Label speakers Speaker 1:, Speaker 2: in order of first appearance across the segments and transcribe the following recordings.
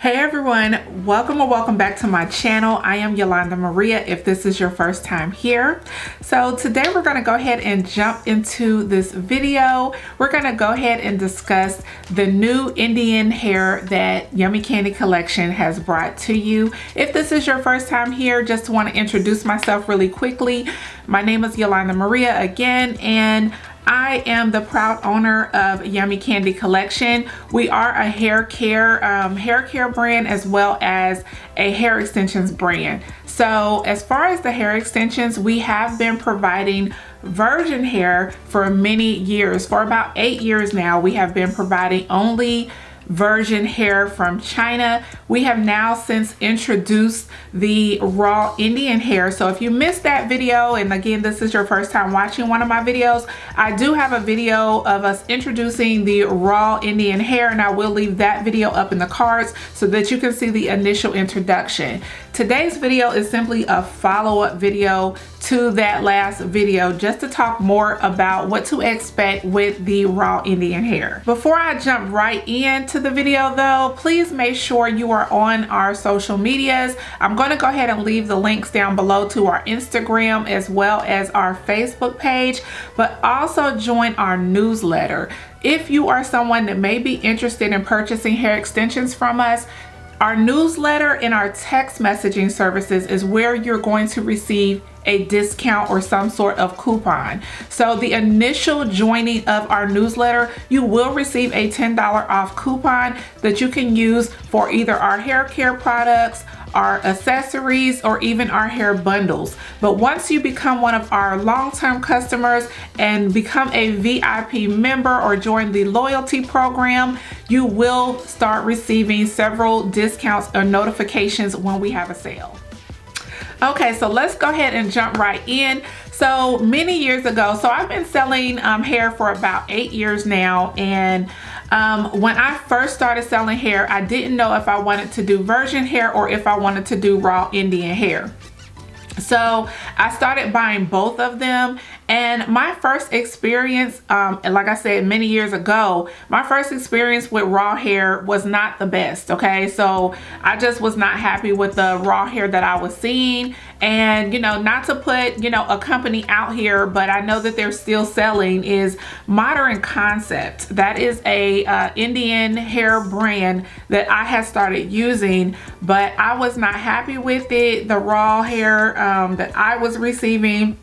Speaker 1: Hey everyone, welcome or welcome back to my channel. I am Yolanda Maria if this is your first time here. So today we're going to go ahead and jump into this video. We're going to go ahead and discuss the new Indian hair that Yummy Candy Collection has brought to you. If this is your first time here, just want to introduce myself really quickly. My name is Yolanda Maria again, and I am the proud owner of Yummy Candy Collection. We are a hair care brand as well as a hair extensions brand. So as far as the hair extensions, we have been providing virgin hair for many years. For about 8 years now, we have been providing only virgin hair from China. We have now since introduced the raw Indian hair. So if you missed that video, and again, this is your first time watching one of my videos, I do have a video of us introducing the raw Indian hair, and I will leave that video up in the cards so that you can see the initial introduction. Today's video is simply a follow-up video to that last video, just to talk more about what to expect with the raw Indian hair. Before I jump right into the video though, please make sure you are on our social medias. I'm going to go ahead and leave the links down below to our Instagram as well as our Facebook page, but also join our newsletter. If you are someone that may be interested in purchasing hair extensions from us, our newsletter and our text messaging services is where you're going to receive a discount or some sort of coupon. So the initial joining of our newsletter, you will receive a $10 off coupon that you can use for either our hair care products, our accessories, or even our hair bundles. But once you become one of our long-term customers and become a VIP member or join the loyalty program, you will start receiving several discounts or notifications when we have a sale. Okay, so let's go ahead and jump right in. So many years ago, so I've been selling hair for about 8 years now, and when I first started selling hair, I didn't know if I wanted to do virgin hair or if I wanted to do raw Indian hair. So I started buying both of them, and my first experience, like I said many years ago, my first experience with raw hair was not the best. Okay, so I just was not happy with the raw hair that I was seeing. And not to put a company out here, but I know that they're still selling, is Modern Concept. That is a Indian hair brand that I had started using, but I was not happy with it. The raw hair that I was receiving,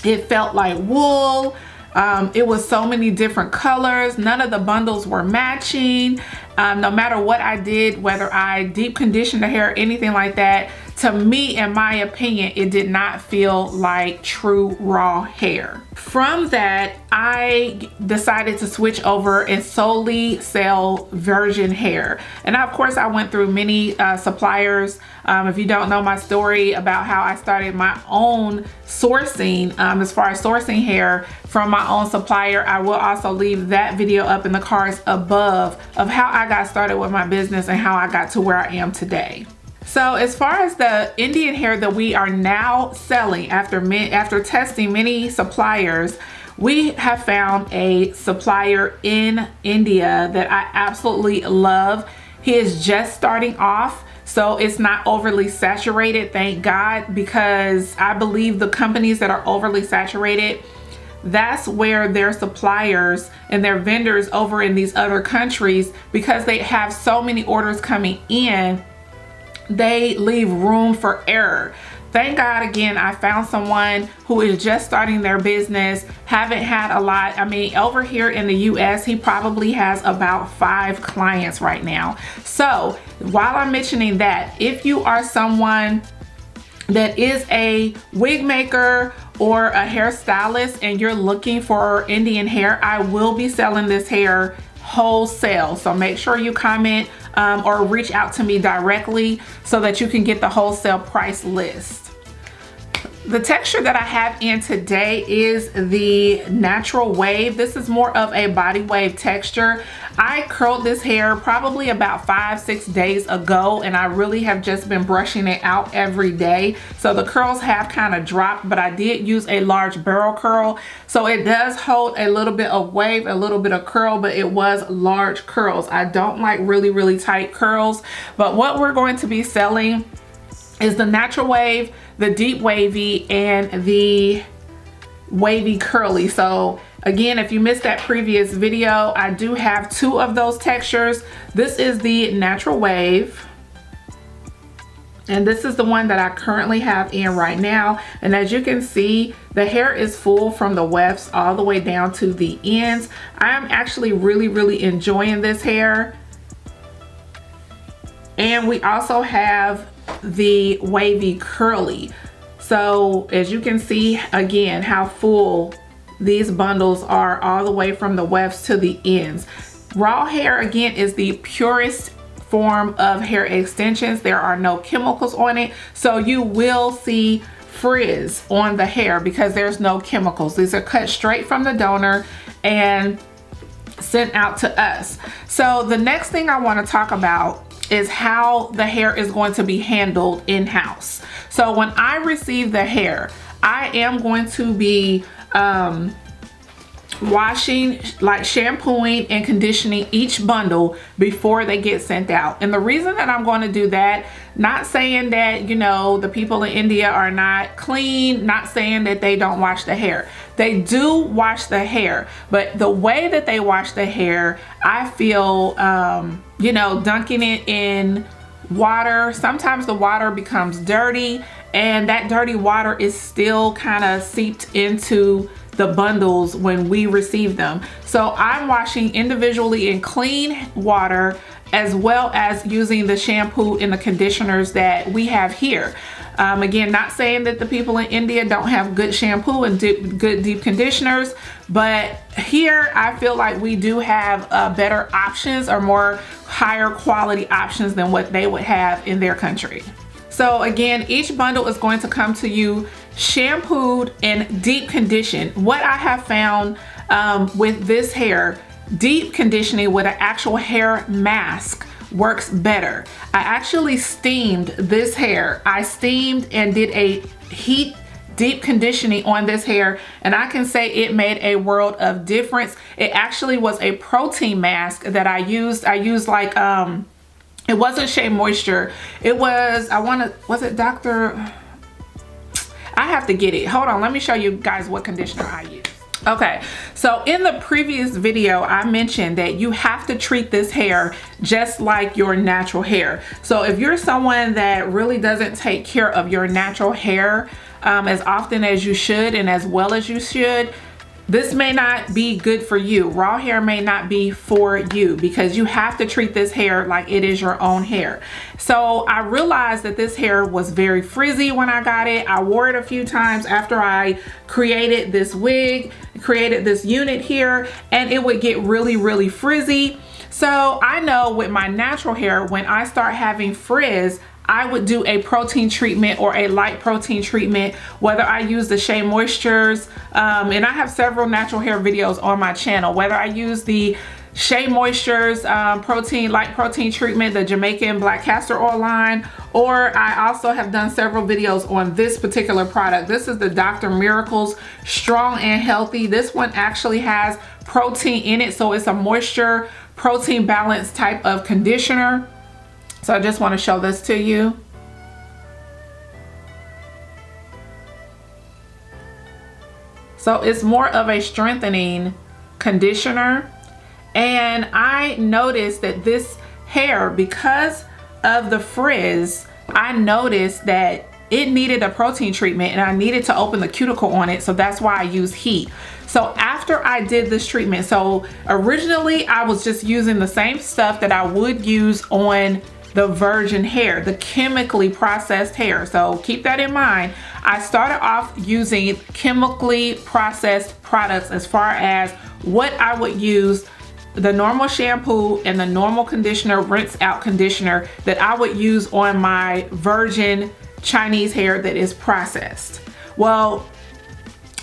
Speaker 1: it felt like wool. It was so many different colors. None of the bundles were matching. No matter what I did, whether I deep conditioned the hair or anything like that, to me, in my opinion, it did not feel like true raw hair. From that, I decided to switch over and solely sell virgin hair. And of course, I went through many suppliers. If you don't know my story about how I started my own sourcing, as far as sourcing hair from my own supplier, I will also leave that video up in the cards above of how I got started with my business and how I got to where I am today. So as far as the Indian hair that we are now selling, after testing many suppliers, we have found a supplier in India that I absolutely love. He is just starting off, so it's not overly saturated, thank God, because I believe the companies that are overly saturated, that's where their suppliers and their vendors over in these other countries, because they have so many orders coming in, they leave room for error. Thank God, again, I found someone who is just starting their business, haven't had a lot. I mean, over here in the US, he probably has about 5 clients right now. So while I'm mentioning that, if you are someone that is a wig maker or a hairstylist and you're looking for Indian hair, I will be selling this hair wholesale. So make sure you comment or reach out to me directly so that you can get the wholesale price list. The texture that I have in today is the natural wave. This is more of a body wave texture. I curled this hair probably about 5-6 days ago, and I really have just been brushing it out every day. So the curls have kind of dropped, but I did use a large barrel curl. So it does hold a little bit of wave, a little bit of curl, but it was large curls. I don't like really tight curls, but what we're going to be selling is the natural wave, the deep wavy, and the wavy curly. So again, if you missed that previous video, I do have 2 of those textures. This is the natural wave, and this is the one that I currently have in right now. And as you can see, the hair is full from the wefts all the way down to the ends. I am actually really enjoying this hair. And we also have the wavy curly. So as you can see again how full these bundles are all the way from the wefts to the ends. Raw hair again is the purest form of hair extensions. There are no chemicals on it, so you will see frizz on the hair because there's no chemicals. These are cut straight from the donor and sent out to us. So the next thing I want to talk about is how the hair is going to be handled in-house. So when I receive the hair, I am going to be washing, like shampooing and conditioning each bundle before they get sent out. And the reason that I'm going to do that, not saying that, you know, the people in India are not clean, not saying that they don't wash the hair. They do wash the hair, but the way that they wash the hair, I feel, you know, dunking it in water, sometimes the water becomes dirty, and that dirty water is still kind of seeped into the bundles when we receive them. So I'm washing individually in clean water, as well as using the shampoo and the conditioners that we have here. Again, not saying that the people in India don't have good shampoo and good deep conditioners, but here I feel like we do have better options, or more higher quality options than what they would have in their country. So again, each bundle is going to come to you shampooed and deep conditioned. What I have found with this hair, deep conditioning with an actual hair mask works better. I actually steamed this hair. I steamed and did a heat deep conditioning on this hair, and I can say it made a world of difference. It actually was a protein mask that I used. I used like it wasn't Shea Moisture. It was, was it Dr. I have to get it. Hold on, let me show you guys what conditioner I use. Okay, so in the previous video, I mentioned that you have to treat this hair just like your natural hair. So if you're someone that really doesn't take care of your natural hair as often as you should and as well as you should, this may not be good for you. Raw hair may not be for you, because you have to treat this hair like it is your own hair. So I realized that this hair was very frizzy when I got it. I wore it a few times after I created this wig, created this unit here, and it would get really frizzy. So I know with my natural hair, when I start having frizz, I would do a protein treatment or a light protein treatment, whether I use the Shea Moistures, and I have several natural hair videos on my channel, whether I use the Shea Moistures light protein treatment, the Jamaican black castor oil line, or I also have done several videos on this particular product. This is the Dr. Miracles Strong and Healthy. This one actually has protein in it, so it's a moisture protein balance type of conditioner. So I just want to show this to you. So it's more of a strengthening conditioner. And I noticed that this hair, because of the frizz, I noticed that it needed a protein treatment, and I needed to open the cuticle on it. So that's why I use heat. So after I did this treatment, so originally I was just using the same stuff that I would use on the virgin hair, the chemically processed hair. So keep that in mind. I started off using chemically processed products as far as what I would use, the normal shampoo and the normal conditioner, rinse out conditioner that I would use on my virgin Chinese hair that is processed. Well,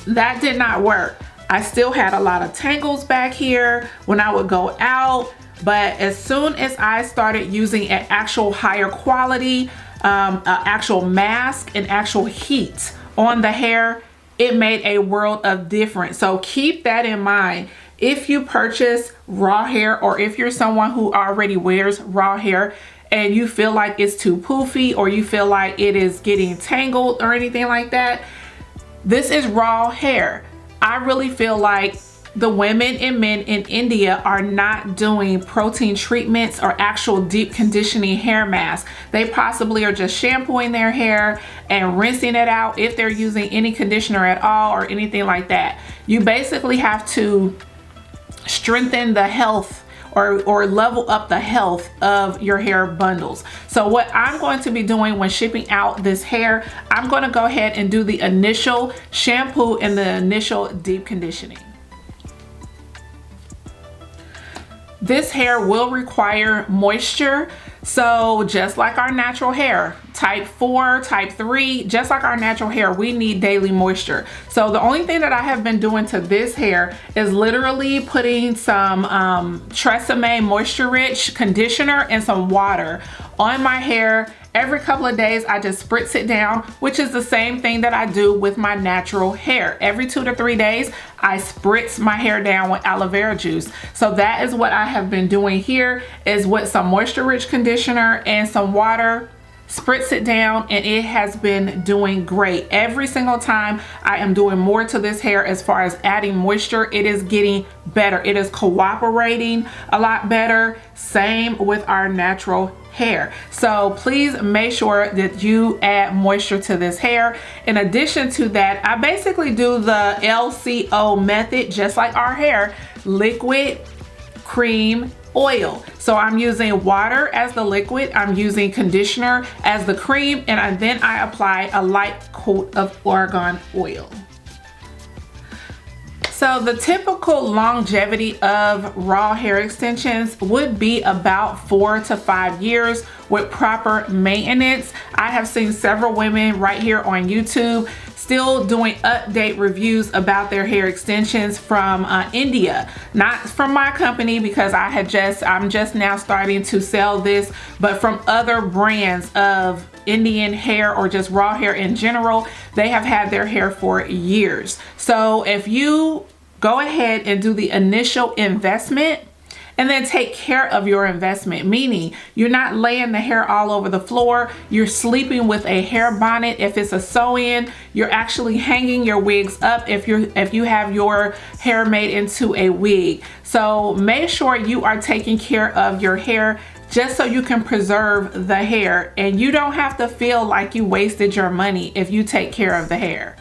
Speaker 1: that did not work. I still had a lot of tangles back here when I would go out, but as soon as I started using an actual higher quality, actual mask and actual heat on the hair, it made a world of difference. So keep that in mind. If you purchase raw hair, or if you're someone who already wears raw hair and you feel like it's too poofy, or you feel like it is getting tangled or anything like that, this is raw hair. I really feel like the women and men in India are not doing protein treatments or actual deep conditioning hair masks. They possibly are just shampooing their hair and rinsing it out if they're using any conditioner at all or anything like that. You basically have to strengthen the health or level up the health of your hair bundles. So what I'm going to be doing when shipping out this hair, I'm going to go ahead and do the initial shampoo and the initial deep conditioning. This hair will require moisture. So just like our natural hair, type 4, type 3, just like our natural hair, we need daily moisture. So the only thing that I have been doing to this hair is literally putting some Tresemme Moisture Rich conditioner and some water on my hair. Every couple of days, I just spritz it down, which is the same thing that I do with my natural hair. Every 2 to 3 days, I spritz my hair down with aloe vera juice. So that is what I have been doing here, is with some moisture rich conditioner and some water, spritz it down, and it has been doing great. Every single time I am doing more to this hair as far as adding moisture, it is getting better. It is cooperating a lot better. Same with our natural hair. So please make sure that you add moisture to this hair. In addition to that, I basically do the LCO method, just like our hair: liquid, cream, oil. So I'm using water as the liquid, I'm using conditioner as the cream, and then I apply a light coat of argan oil. So the typical longevity of raw hair extensions would be about 4 to 5 years with proper maintenance. I have seen several women right here on YouTube still doing update reviews about their hair extensions from India. Not from my company, because I'm just now starting to sell this, but from other brands of Indian hair or just raw hair in general. They have had their hair for years. So if you go ahead and do the initial investment and then take care of your investment, meaning you're not laying the hair all over the floor, you're sleeping with a hair bonnet. If it's a sew-in, you're actually hanging your wigs up if you have your hair made into a wig. So make sure you are taking care of your hair, just so you can preserve the hair, and you don't have to feel like you wasted your money if you take care of the hair.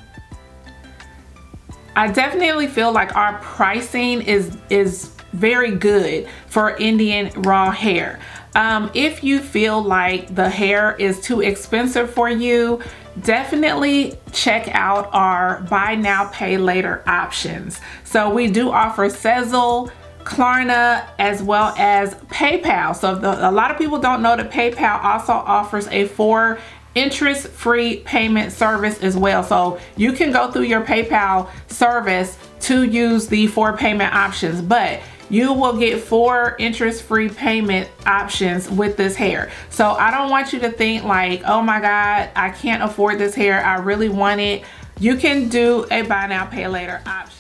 Speaker 1: I definitely feel like our pricing is very good for Indian raw hair. If you feel like the hair is too expensive for you, definitely check out our buy now, pay later options. So we do offer Sezzle, Klarna, as well as PayPal. So a lot of people don't know that PayPal also offers a 4 interest-free payment service as well. So you can go through your PayPal service to use the 4 payment options, but you will get 4 interest-free payment options with this hair. So I don't want you to think like, oh my God, I can't afford this hair, I really want it. You can do a buy now, pay later option.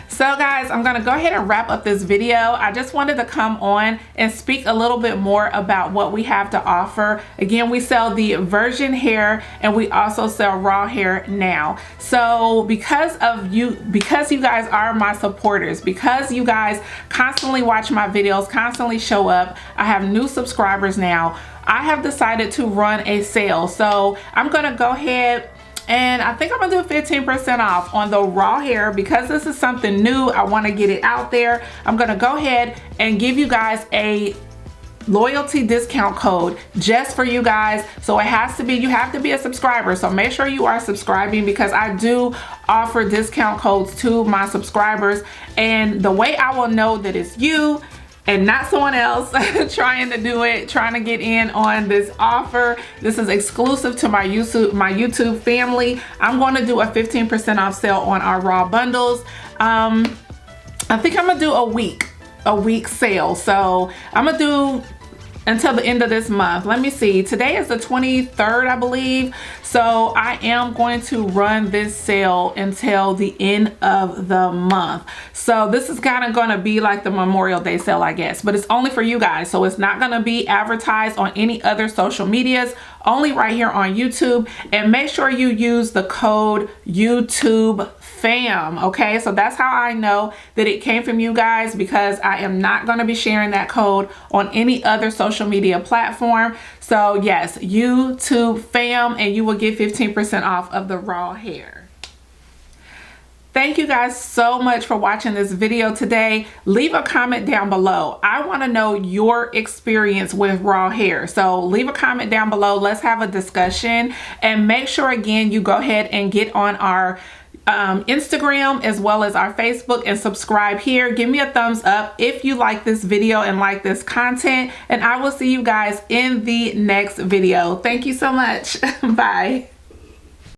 Speaker 1: So guys, I'm gonna go ahead and wrap up this video. I just wanted to come on and speak a little bit more about what we have to offer. Again, we sell the virgin hair and we also sell raw hair now. So because you guys are my supporters, because you guys constantly watch my videos, constantly show up, I have new subscribers now, I have decided to run a sale. So I'm gonna go ahead and I think I'm gonna do 15% off on the raw hair. Because this is something new, I wanna get it out there. I'm gonna go ahead and give you guys a loyalty discount code just for you guys. So it has to be, you have to be a subscriber. So make sure you are subscribing, because I do offer discount codes to my subscribers. And the way I will know that it's you and not someone else trying to do it, trying to get in on this offer. This is exclusive to my YouTube family. I'm going to do a 15% off sale on our raw bundles. I think I'm gonna do a week sale. So I'm gonna do until the end of this month. Let me see, today is the 23rd, I believe. So I am going to run this sale until the end of the month. So this is kind of going to be like the Memorial Day sale, I guess, but it's only for you guys. So it's not going to be advertised on any other social medias, only right here on YouTube. And make sure you use the code YouTube fam. Okay, so that's how I know that it came from you guys, because I am not going to be sharing that code on any other social media platform. So yes, YouTube fam, and you will get 15% off of the raw hair. Thank you guys so much for watching this video today. Leave a comment down below. I want to know your experience with raw hair. So leave a comment down below. Let's have a discussion, and make sure again you go ahead and get on our Instagram as well as our Facebook and subscribe here. Give me a thumbs up if you like this video and like this content, and I will see you guys in the next video. Thank you so much. Bye.